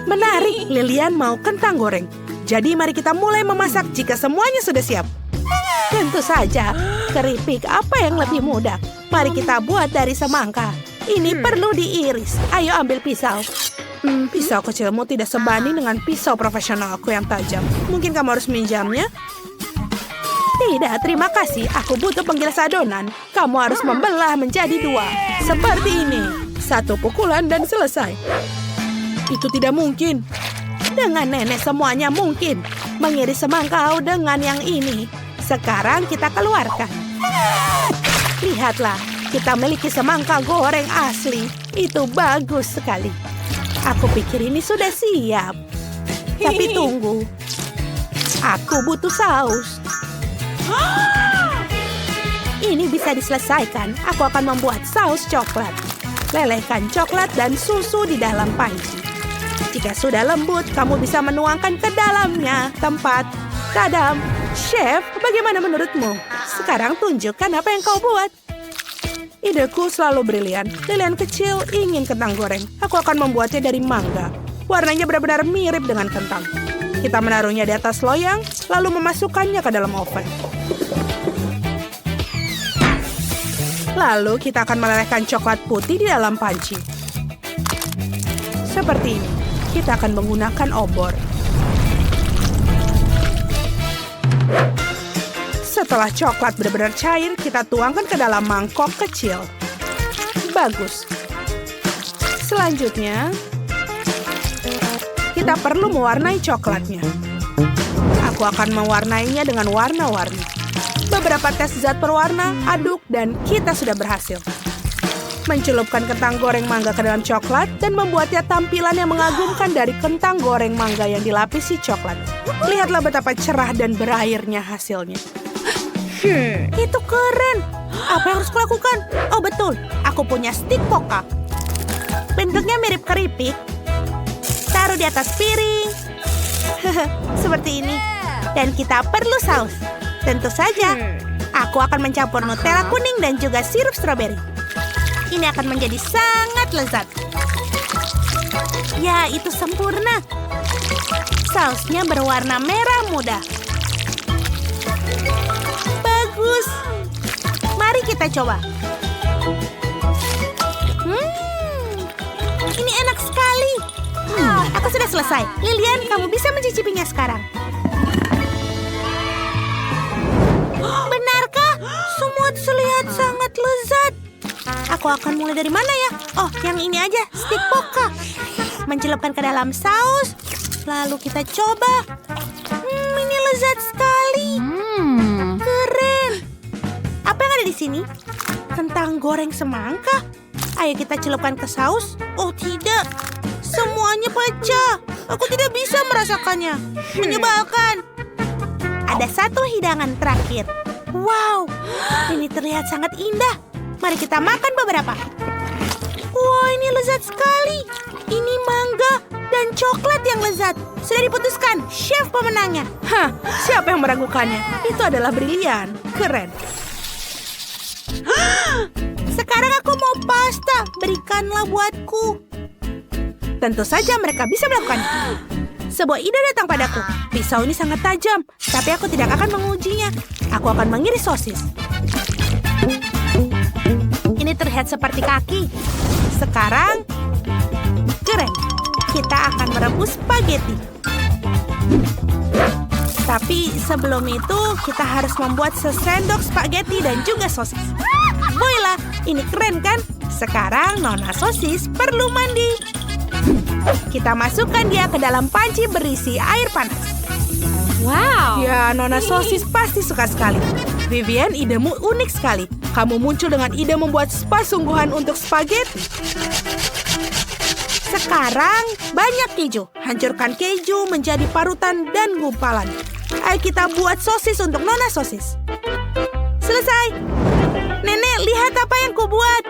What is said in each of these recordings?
Menarik, Lilian mau kentang goreng. Jadi mari kita mulai memasak jika semuanya sudah siap. Tentu saja, keripik apa yang lebih mudah? Mari kita buat dari semangka. Ini perlu diiris. Ayo ambil pisau. Pisau kecilmu tidak sebanding dengan pisau profesionalku yang tajam. Mungkin kamu harus minjamnya? Tidak, terima kasih. Aku butuh penggilas adonan. Kamu harus membelah menjadi 2. Seperti ini. 1 pukulan dan selesai. Itu tidak mungkin. Dengan nenek semuanya mungkin. Mengiris semangka dengan yang ini. Sekarang kita keluarkan. Lihatlah, kita memiliki semangka goreng asli. Itu bagus sekali. Aku pikir ini sudah siap. Tapi tunggu. Aku butuh saus. Ini bisa diselesaikan. Aku akan membuat saus coklat. Lelehkan coklat dan susu di dalam panci. Jika sudah lembut, kamu bisa menuangkan ke dalamnya. Tempat. Tadam. Chef, bagaimana menurutmu? Sekarang tunjukkan apa yang kau buat. Ideku selalu brilian. Lilian kecil ingin kentang goreng. Aku akan membuatnya dari mangga. Warnanya benar-benar mirip dengan kentang. Kita menaruhnya di atas loyang, lalu memasukkannya ke dalam oven. Lalu kita akan melelehkan coklat putih di dalam panci. Seperti ini. Kita akan menggunakan obor. Setelah coklat benar-benar cair, kita tuangkan ke dalam mangkok kecil. Bagus. Selanjutnya, kita perlu mewarnai coklatnya. Aku akan mewarnainya dengan warna-warni. Beberapa tes zat perwarna, aduk, dan kita sudah berhasil. Mencelupkan kentang goreng mangga ke dalam coklat dan membuatnya tampilan yang mengagumkan dari kentang goreng mangga yang dilapisi coklat. Lihatlah betapa cerah dan berairnya hasilnya. Itu keren. Apa yang harus kulakukan? Oh betul, aku punya stik poka. Bentuknya mirip keripik. Taruh di atas piring. Seperti ini. Dan kita perlu saus. Tentu saja. Aku akan mencampur Nutella kuning dan juga sirup stroberi. Ini akan menjadi sangat lezat. Ya, itu sempurna. Sausnya berwarna merah muda. Bagus. Mari kita coba. Ini enak sekali. Aku sudah selesai. Lilian, kamu bisa mencicipinya sekarang. Benarkah? Semua terlihat sangat lezat. Aku akan mulai dari mana ya? Oh, yang ini aja, stik poka. Mencelupkan ke dalam saus. Lalu kita coba. Ini lezat sekali. Keren. Apa yang ada di sini? Kentang goreng semangka. Ayo kita celupkan ke saus. Oh tidak, semuanya pecah. Aku tidak bisa merasakannya. Menyebalkan. Ada satu hidangan terakhir. Wow, ini terlihat sangat indah. Mari kita makan beberapa. Wah, ini lezat sekali. Ini mangga dan coklat yang lezat. Sudah diputuskan, chef pemenangnya. Siapa yang meragukannya? Itu adalah brilian. Keren. Sekarang aku mau pasta. Berikanlah buatku. Tentu saja mereka bisa melakukannya. Sebuah ide datang padaku. Pisau ini sangat tajam, tapi aku tidak akan mengujinya. Aku akan mengiris sosis. Ini terlihat seperti kaki. Sekarang, keren. Kita akan merebus spaghetti. Tapi sebelum itu, kita harus membuat sesendok spaghetti dan juga sosis. Voila, ini keren kan? Sekarang Nona Sosis perlu mandi. Kita masukkan dia ke dalam panci berisi air panas. Wow. Ya, Nona Sosis pasti suka sekali. Vivian, idemu unik sekali. Kamu muncul dengan ide membuat spa sungguhan untuk spaghetti. Sekarang, banyak keju. Hancurkan keju menjadi parutan dan gumpalan. Ayo kita buat sosis untuk Nona Sosis. Selesai. Nenek, lihat apa yang kubuat.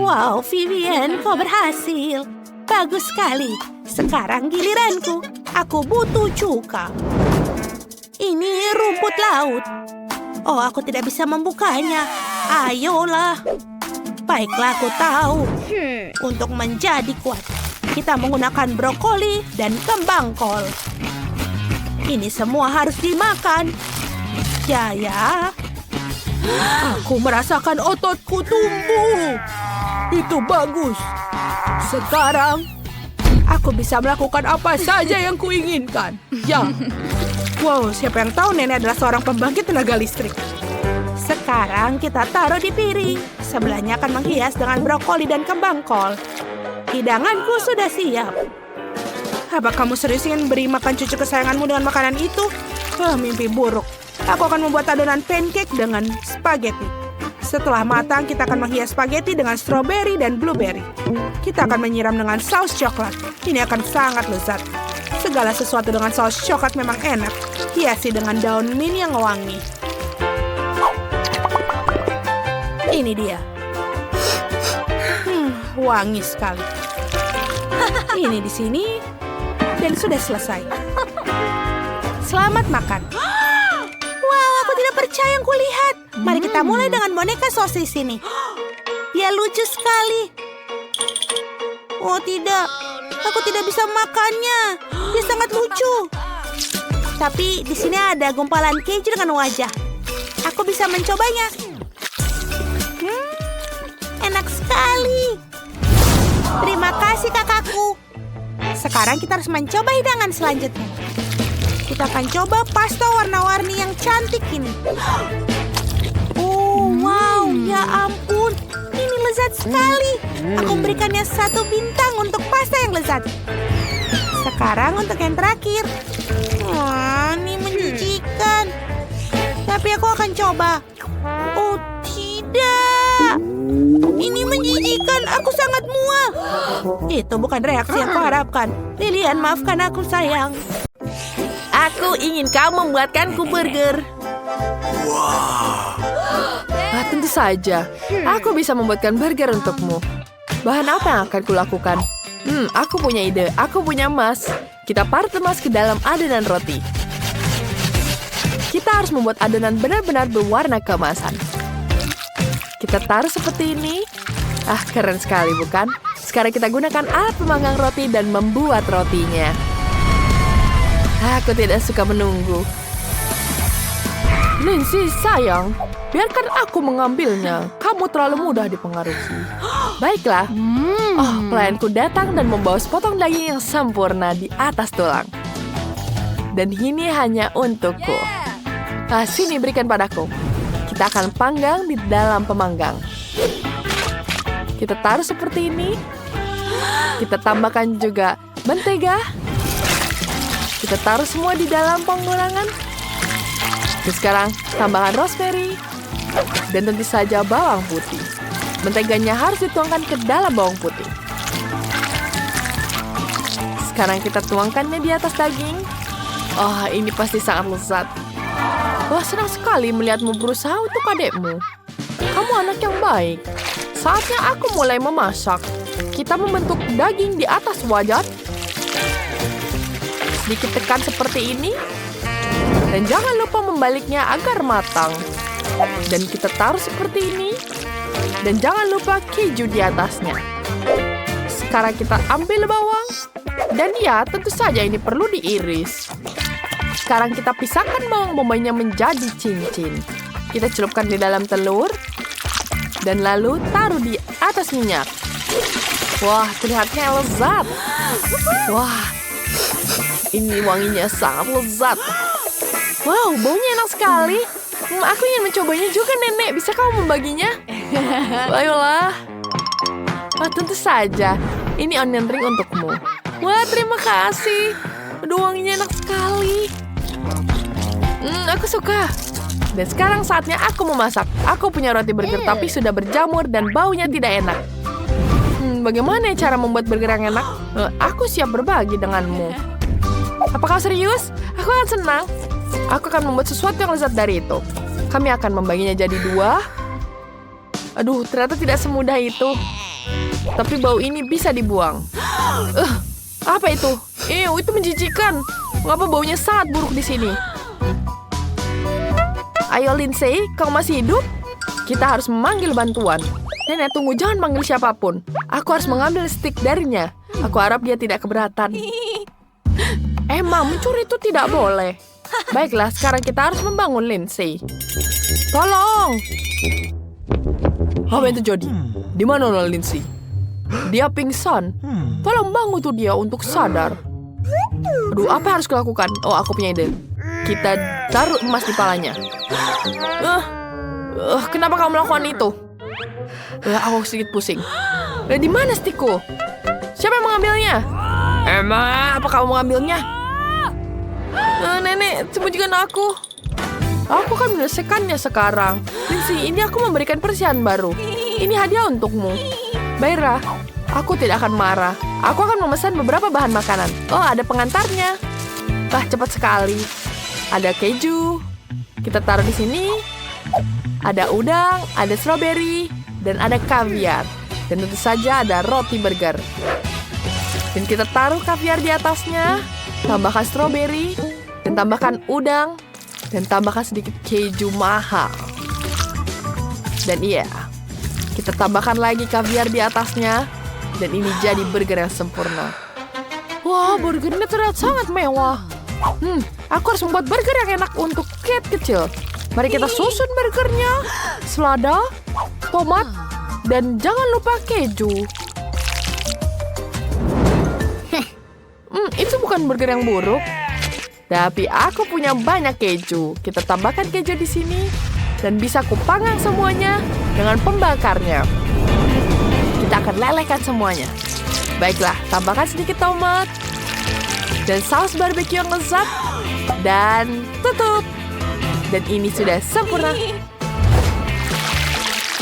Wow, Vivian, kau berhasil. Bagus sekali. Sekarang giliranku. Aku butuh cuka. Ini rumput laut. Oh, aku tidak bisa membukanya. Ayolah. Baiklah, aku tahu. Untuk menjadi kuat, kita menggunakan brokoli dan kembang kol. Ini semua harus dimakan. Ya. Aku merasakan ototku tumbuh. Itu bagus. Sekarang, aku bisa melakukan apa saja yang kuinginkan. Ya. Wow, siapa yang tahu nenek adalah seorang pembangkit tenaga listrik. Sekarang kita taruh di piring. Sebelahnya akan menghias dengan brokoli dan kembang kol. Hidanganku sudah siap. Apa kamu serius ingin beri makan cucu kesayanganmu dengan makanan itu? Mimpi buruk. Aku akan membuat adonan pancake dengan spaghetti. Setelah matang, kita akan menghias spaghetti dengan strawberry dan blueberry. Kita akan menyiram dengan saus coklat. Ini akan sangat lezat. Segala sesuatu dengan saus coklat memang enak. Hiasi dengan daun mint yang wangi. Ini dia. Wangi sekali. Ini di sini. Dan sudah selesai. Selamat makan. Wow, aku tidak percaya yang kulihat. Mari kita mulai dengan boneka sosis ini. Dia lucu sekali. Oh tidak, aku tidak bisa makannya. Dia sangat lucu. Tapi di sini ada gumpalan keju dengan wajah. Aku bisa mencobanya. Enak sekali. Terima kasih kakakku. Sekarang kita harus mencoba hidangan selanjutnya. Kita akan coba pasta warna-warni yang cantik ini. Oh, wow, ya ampun. Ini lezat sekali. Aku berikannya 1 bintang untuk pasta yang lezat. Sekarang untuk yang terakhir. Wah, ini menjijikan. Tapi aku akan coba. Oh, tidak. Ini menjijikan. Aku sangat mual. Itu bukan reaksi yang kuharapkan. Lilian, maafkan aku, sayang. Aku ingin kau membuatkanku burger. Tentu saja. Aku bisa membuatkan burger untukmu. Bahan apa yang akan kulakukan? Aku punya ide. Aku punya emas. Kita parut emas ke dalam adonan roti. Kita harus membuat adonan benar-benar berwarna keemasan. Kita taruh seperti ini. Keren sekali, bukan? Sekarang kita gunakan alat pemanggang roti dan membuat rotinya. Aku tidak suka menunggu. Lindsay, sayang. Biarkan aku mengambilnya. Kamu terlalu mudah dipengaruhi. Baiklah. Pelayanku datang dan membawa sepotong daging yang sempurna di atas tulang. Dan ini hanya untukku. Sini, berikan padaku. Kita akan panggang di dalam pemanggang. Kita taruh seperti ini. Kita tambahkan juga mentega. Kita taruh semua di dalam penggorengan. Dan sekarang tambahkan rosemary. Dan tentu saja bawang putih. Menteganya harus dituangkan ke dalam bawang putih. Sekarang kita tuangkannya di atas daging. Ini pasti sangat lezat. Wah, senang sekali melihatmu berusaha untuk adikmu. Kamu anak yang baik. Saatnya aku mulai memasak. Kita membentuk daging di atas wajan. Sedikit tekan seperti ini. Dan jangan lupa membaliknya agar matang. Dan kita taruh seperti ini. Dan jangan lupa keju di atasnya. Sekarang kita ambil bawang. Dan ya, tentu saja ini perlu diiris. Sekarang kita pisahkan bawang bombaynya menjadi cincin. Kita celupkan di dalam telur. Dan lalu taruh di atas minyak. Wah, terlihatnya lezat. Wah, ini wanginya sangat lezat. Wow, baunya enak sekali. Aku ingin mencobanya juga, Nenek. Bisa kamu membaginya? Ayolah. Tentu saja. Ini onion ring untukmu. Wah, terima kasih. Aduh, wanginya enak sekali. Aku suka. Dan sekarang saatnya aku memasak. Aku punya roti burger tapi sudah berjamur dan baunya tidak enak. Bagaimana cara membuat burger yang enak? Aku siap berbagi denganmu. Apa kau serius? Aku akan senang. Aku akan membuat sesuatu yang lezat dari itu. Kami akan membaginya jadi 2. Aduh, ternyata tidak semudah itu. Tapi bau ini bisa dibuang. Apa itu? Itu menjijikan. Mengapa baunya sangat buruk di sini? Ayo, Lindsay, kau masih hidup? Kita harus memanggil bantuan. Nenek, tunggu, jangan panggil siapapun. Aku harus mengambil stick darinya. Aku harap dia tidak keberatan. Emma, mencuri itu tidak boleh. Baiklah, sekarang kita harus membangun Lindsay. Tolong! Apa itu Jody? Di mana Nona Lindsay? Dia pingsan. Tolong bangun tuh dia untuk sadar. Aduh, apa yang harus kulakukan? Oh, aku punya ide. Kita taruh emas di palanya. Kenapa kamu melakukan itu? Aku sedikit pusing. Di mana stickku? Siapa yang mengambilnya? Emma, apa kamu mengambilnya? Nenek, sembunyikan aku. Aku akan menyelesaikannya sekarang. Lindsay, ini aku memberikan persiahan baru. Ini hadiah untukmu. Baiklah, aku tidak akan marah. Aku akan memesan beberapa bahan makanan. Oh, ada pengantarnya. Wah, cepat sekali. Ada keju. Kita taruh di sini. Ada udang, ada stroberi, dan ada kaviar. Dan tentu saja ada roti burger. Dan kita taruh kaviar di atasnya. Tambahkan stroberi. Dan tambahkan udang. Dan tambahkan sedikit keju mahal. Dan iya, kita tambahkan lagi kaviar di atasnya. Dan ini jadi burger yang sempurna. Wah, burgernya terlihat sangat mewah. Aku harus membuat burger yang enak untuk Kate kecil. Mari kita susun burgernya. Selada, tomat, dan jangan lupa keju. Itu bukan burger yang buruk. Tapi aku punya banyak keju. Kita tambahkan keju di sini. Dan bisa kupanggang semuanya dengan pembakarnya. Kita akan lelehkan semuanya. Baiklah, tambahkan sedikit tomat. Dan saus barbeque yang lezat. Dan tutup. Dan ini sudah sempurna.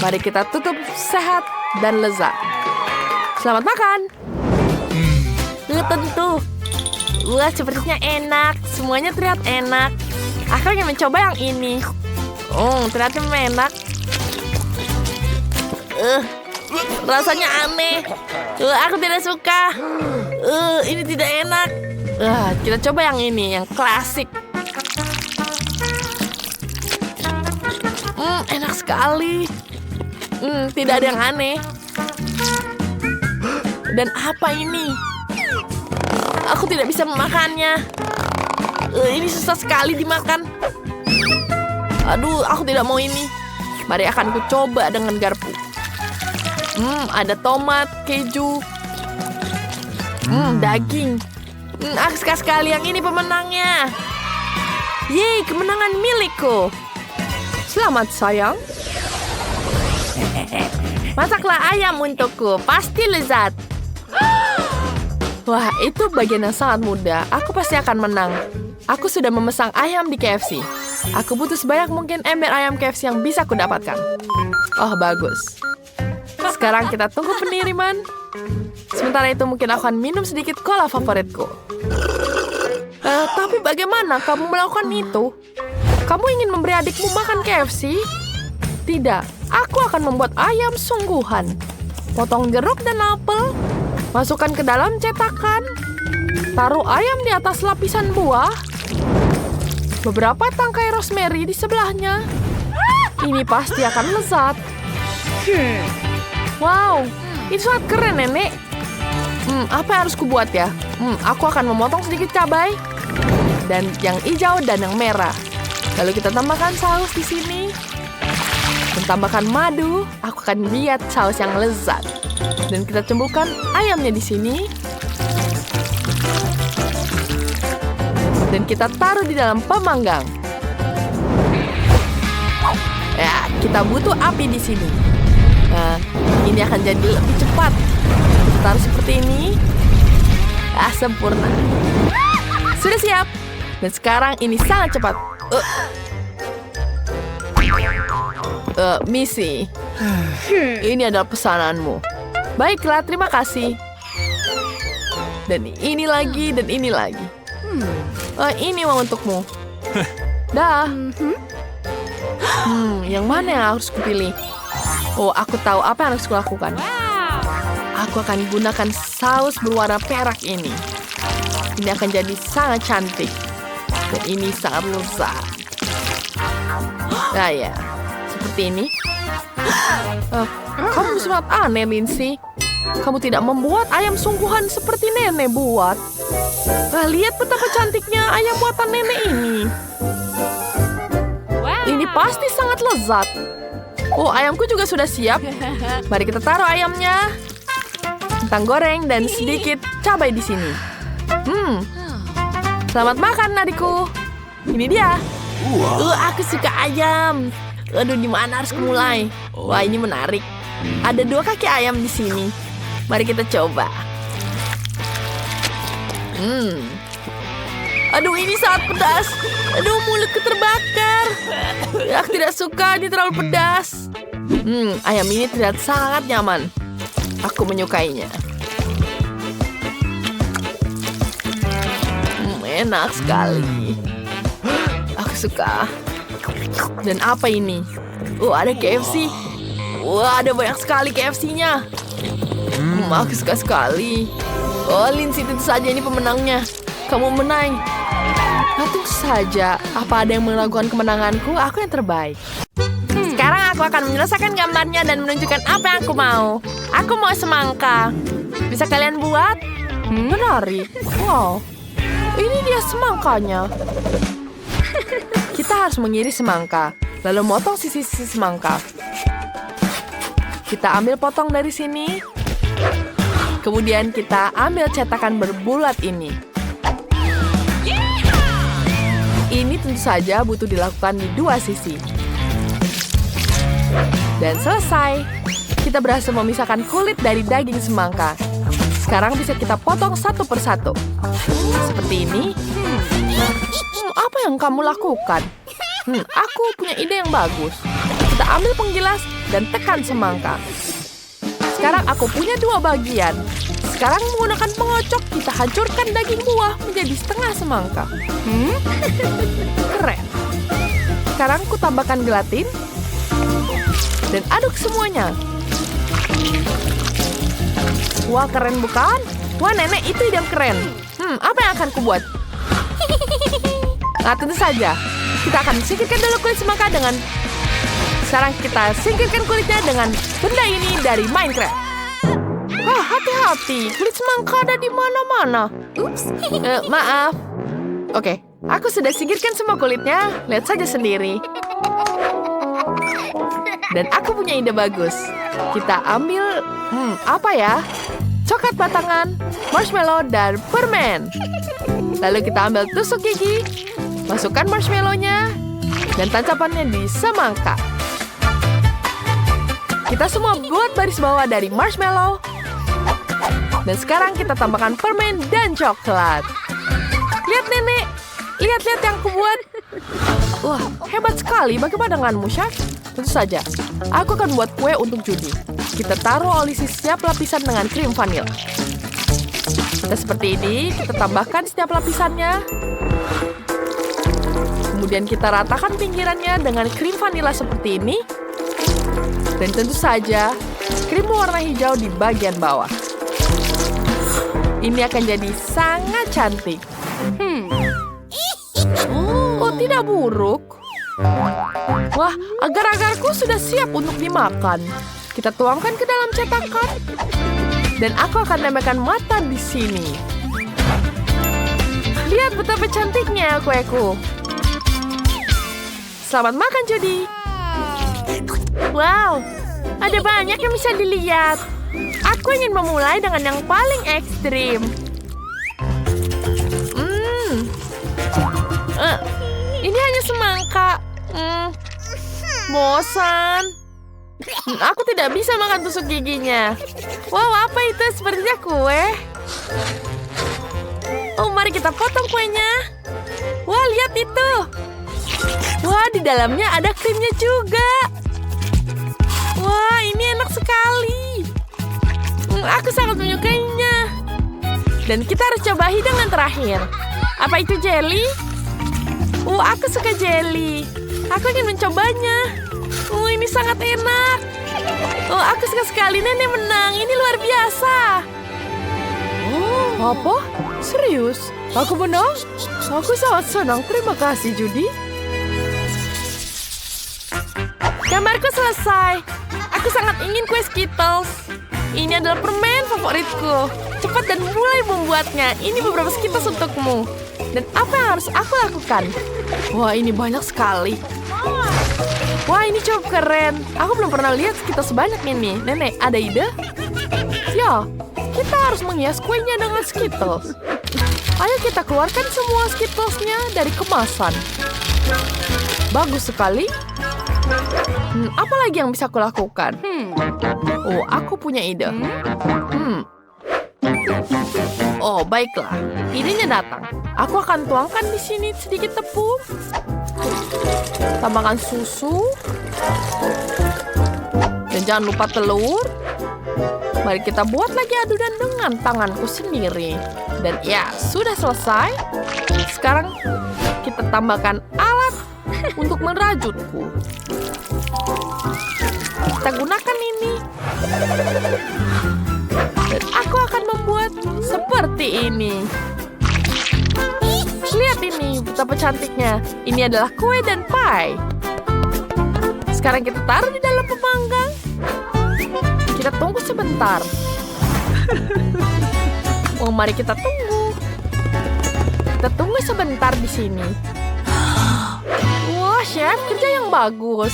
Mari kita tutup sehat dan lezat. Selamat makan. Tentu. Wah, sepertinya enak. Semuanya terlihat enak. Aku ingin mencoba yang ini. Ternyata enak. Rasanya aneh. Aku tidak suka. Ini tidak enak. Kita coba yang ini, yang klasik. Enak sekali. Tidak ada yang aneh. Dan apa ini? Aku tidak bisa memakannya. Ini susah sekali dimakan. Aduh, aku tidak mau ini. Mari akan ku coba dengan garpu. Ada tomat, keju. Daging. Aku suka sekali yang ini pemenangnya. Yeay, kemenangan milikku. Selamat sayang. Masaklah ayam untukku, pasti lezat. Wah, itu bagian yang sangat mudah. Aku pasti akan menang. Aku sudah memesan ayam di KFC. Aku butuh sebanyak mungkin ember ayam KFC yang bisa aku dapatkan. Oh, bagus. Sekarang kita tunggu pengiriman. Sementara itu mungkin aku akan minum sedikit cola favoritku. Tapi bagaimana kamu melakukan itu? Kamu ingin memberi adikmu makan KFC? Tidak, aku akan membuat ayam sungguhan. Potong jeruk dan apel. Masukkan ke dalam cetakan. Taruh ayam di atas lapisan buah. Beberapa tangkai rosemary di sebelahnya. Ini pasti akan lezat. Wow, itu sangat keren, Nenek. Apa yang harus kubuat ya? Aku akan memotong sedikit cabai. Dan yang hijau dan yang merah. Lalu kita tambahkan saus di sini. Dan tambahkan madu. Aku akan lihat saus yang lezat. Dan kita cemburkan ayamnya di sini. Dan kita taruh di dalam pemanggang. Ya, kita butuh api di sini. Nah, ini akan jadi lebih cepat. Kita taruh seperti ini. Sempurna. Sudah siap. Dan sekarang ini sangat cepat. Missy. Ini adalah pesananmu. Baiklah, terima kasih. Dan ini lagi, dan ini lagi. Ini uang untukmu. Dah. Yang mana yang harus kupilih? Oh, aku tahu apa yang harus kulakukan. Aku akan gunakan saus berwarna perak ini. Ini akan jadi sangat cantik. Dan ini sangat lezat. Nah ya, seperti ini. Kamu sangat aneh, Lindsay. Kamu tidak membuat ayam sungguhan seperti nenek buat. Lihat betapa cantiknya ayam buatan nenek ini. Ini pasti sangat lezat. Oh, ayamku juga sudah siap. Mari kita taruh ayamnya. Kentang goreng dan sedikit cabai di sini. Selamat makan, adikku. Ini dia. Aku suka ayam. Aduh, di mana harus mulai? Wah, ini menarik. Ada 2 kaki ayam di sini. Mari kita coba. Aduh, ini sangat pedas. Aduh, mulutku terbakar. Aku tidak suka, ini terlalu pedas. Ayam ini terlihat sangat nyaman. Aku menyukainya. Enak sekali. Aku suka. Dan apa ini? Ada KFC. Wah, ada banyak sekali KFC-nya. Aku suka sekali. Lindsay, tentu saja ini pemenangnya. Kamu menang. Tunggu saja. Apa ada yang meragukan kemenanganku? Aku yang terbaik. Sekarang aku akan menyelesaikan gambarnya dan menunjukkan apa yang aku mau. Aku mau semangka. Bisa kalian buat? Menarik. Wow. Ini dia semangkanya. Kita harus mengiris semangka, lalu motong sisi-sisi semangka. Kita ambil potong dari sini. Kemudian kita ambil cetakan berbulat ini. Ini tentu saja butuh dilakukan di 2 sisi. Dan selesai. Kita berhasil memisahkan kulit dari daging semangka. Sekarang bisa kita potong satu persatu. Seperti ini. Apa yang kamu lakukan? Aku punya ide yang bagus. Kita ambil penggilas dan tekan semangka. Sekarang aku punya 2 bagian. Sekarang menggunakan pengocok, kita hancurkan daging buah menjadi setengah semangka. Keren. Sekarang ku tambahkan gelatin. Dan aduk semuanya. Wah, keren bukan? Wah, nenek, itu ide keren. Apa yang akan ku buat? Nah, tentu saja. Kita akan singkirkan dulu kulit semangka dengan... Sekarang kita singkirkan kulitnya dengan benda ini dari Minecraft. Hati-hati. Kulit semangka ada di mana-mana. Maaf. Oke, aku sudah singkirkan semua kulitnya. Lihat saja sendiri. Dan aku punya ide bagus. Kita ambil... apa ya? Coklat batangan, marshmallow, dan permen. Lalu kita ambil tusuk gigi, masukkan marshmallow-nya, dan tancapannya di semangka. Kita semua buat baris bawah dari marshmallow. Dan sekarang kita tambahkan permen dan coklat. Lihat, nenek. Lihat-lihat yang kubuat. Wah, hebat sekali. Bagaimana denganmu, Chef? Tentu saja. Aku akan buat kue untuk Judy. Kita taruh olesi setiap lapisan dengan krim vanil. Kita seperti ini, kita tambahkan setiap lapisannya. Kemudian kita ratakan pinggirannya dengan krim vanila seperti ini. Dan tentu saja, krim warna hijau di bagian bawah. Ini akan jadi sangat cantik. Oh, tidak buruk. Wah, agar-agarku sudah siap untuk dimakan. Kita tuangkan ke dalam cetakan. Dan aku akan tambahkan mata di sini. Lihat betapa cantiknya kueku. Selamat makan, Judy. Wow, ada banyak yang bisa dilihat. Aku ingin memulai dengan yang paling ekstrim. Ini hanya semangka. Bosan. Aku tidak bisa makan tusuk giginya. Wow, apa itu? Sepertinya kue. Oh, mari kita potong kuenya. Wah, lihat itu. Wah, di dalamnya ada krimnya juga. Wah, ini enak sekali. Aku sangat menyukainya. Dan kita harus coba hidangan terakhir. Apa itu jelly? Aku suka jelly. Aku ingin mencobanya. Ini sangat enak. Aku suka sekali. Nenek menang. Ini luar biasa. Apa? Serius? Aku menang? Aku sangat senang. Terima kasih, Judy. Gambarku selesai. Aku sangat ingin kue Skittles. Ini adalah permen favoritku. Cepat dan mulai membuatnya. Ini beberapa Skittles untukmu. Dan apa yang harus aku lakukan? Wah, ini banyak sekali. Wah, ini cukup keren. Aku belum pernah lihat Skittles sebanyak ini. Nenek, ada ide? Ya, kita harus menghias kuenya dengan Skittles. Ayo kita keluarkan semua Skittlesnya dari kemasan. Bagus sekali. Apa lagi yang bisa aku lakukan? Oh, aku punya ide. Oh, baiklah. Idenya datang. Aku akan tuangkan di sini sedikit tepung. Tambahkan susu. Dan jangan lupa telur. Mari kita buat lagi adonan dengan tanganku sendiri. Dan ya, sudah selesai. Sekarang kita tambahkan alat untuk merajutku. Kita gunakan ini. Dan aku akan membuat seperti ini. Lihat ini, betapa cantiknya. Ini adalah kue dan pie. Sekarang kita taruh di dalam pemanggang. Kita tunggu sebentar. Oh, mari kita tunggu. Kita tunggu sebentar di sini. Wah, chef, kerja yang bagus.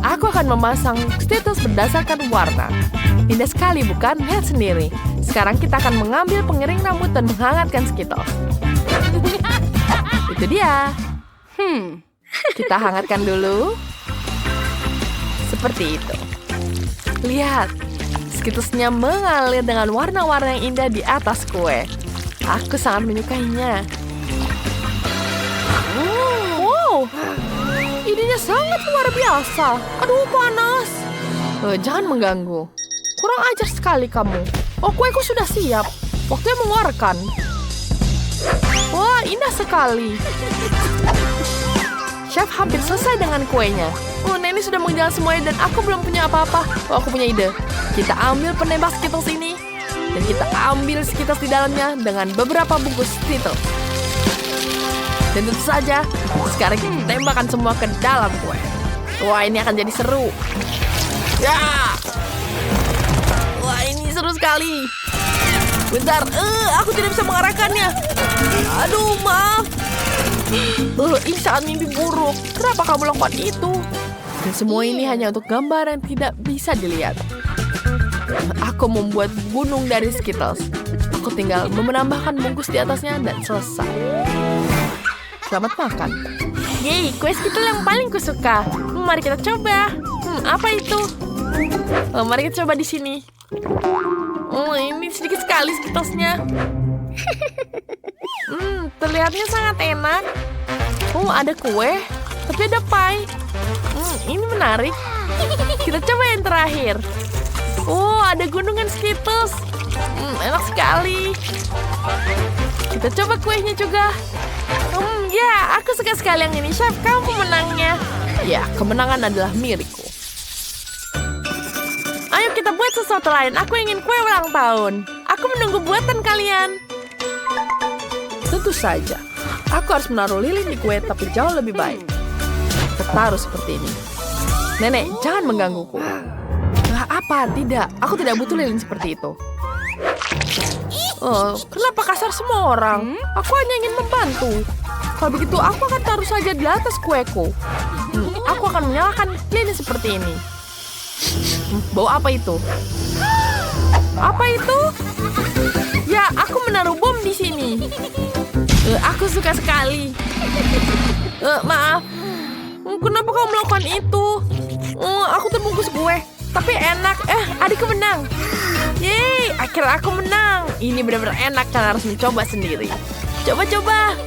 Aku akan memasang Skittles berdasarkan warna. Indah sekali, bukan? Lihat sendiri. Sekarang kita akan mengambil pengering rambut dan menghangatkan Skittles. Itu dia. Kita hangatkan dulu. Seperti itu. Lihat, Skittlesnya mengalir dengan warna-warna yang indah di atas kue. Aku sangat menyukainya. Wow, idenya sangat luar biasa. Aduh, panas. Jangan mengganggu. Kurang ajar sekali kamu. Oh, kueku sudah siap. Waktunya mengeluarkan. Wah, indah sekali. Chef hampir selesai dengan kuenya. Oh, Nenek sudah mengejar semuanya dan aku belum punya apa-apa. Oh, aku punya ide. Kita ambil penembak Skittles ini. Dan kita ambil Skittles di dalamnya dengan beberapa bungkus Skittles. Dan tentu saja, sekarang kita tembakkan semua ke dalam kue. Wah, ini akan jadi seru. Ya! Wah, ini seru sekali. Bentar, aku tidak bisa mengarahkannya. Aduh, maaf. Ini saat mimpi buruk. Kenapa kamu lakukan itu? Dan semua ini hanya untuk gambar yang tidak bisa dilihat. Aku membuat gunung dari Skittles. Aku tinggal menambahkan bungkus di atasnya dan selesai. Selamat makan. Yeay, kue Skittles yang paling kusuka. Mari kita coba. Apa itu? Mari kita coba di sini. Oh, ini sedikit sekali Skittlesnya. Terlihatnya sangat enak. Oh, ada kue, tapi ada pie. Ini menarik. Kita coba yang terakhir. Oh, ada gunungan Skittles. Enak sekali. Kita coba kuenya juga. Ya, aku suka sekali yang ini. Chef, kamu pemenangnya. Ya, kemenangan adalah milikku. Ayo kita buat sesuatu lain. Aku ingin kue ulang tahun. Aku menunggu buatan kalian. Tentu saja. Aku harus menaruh lilin di kue, tapi jauh lebih baik. Kita taruh seperti ini. Nenek, jangan menggangguku. Apa? Tidak. Aku tidak butuh lilin seperti itu. Kenapa kasar semua orang? Aku hanya ingin membantu. Kalau begitu, aku akan taruh saja di atas kueku. Aku akan menyalakan lilin seperti ini. Bau apa itu? Apa itu? Ya, aku menaruh bom di sini. Aku suka sekali. Maaf. Kenapa kamu melakukan itu? Aku terbungkus kue. Tapi enak. Adikku menang. Yeay, akhirnya aku menang. Ini benar-benar enak, karena harus mencoba sendiri. Coba-coba.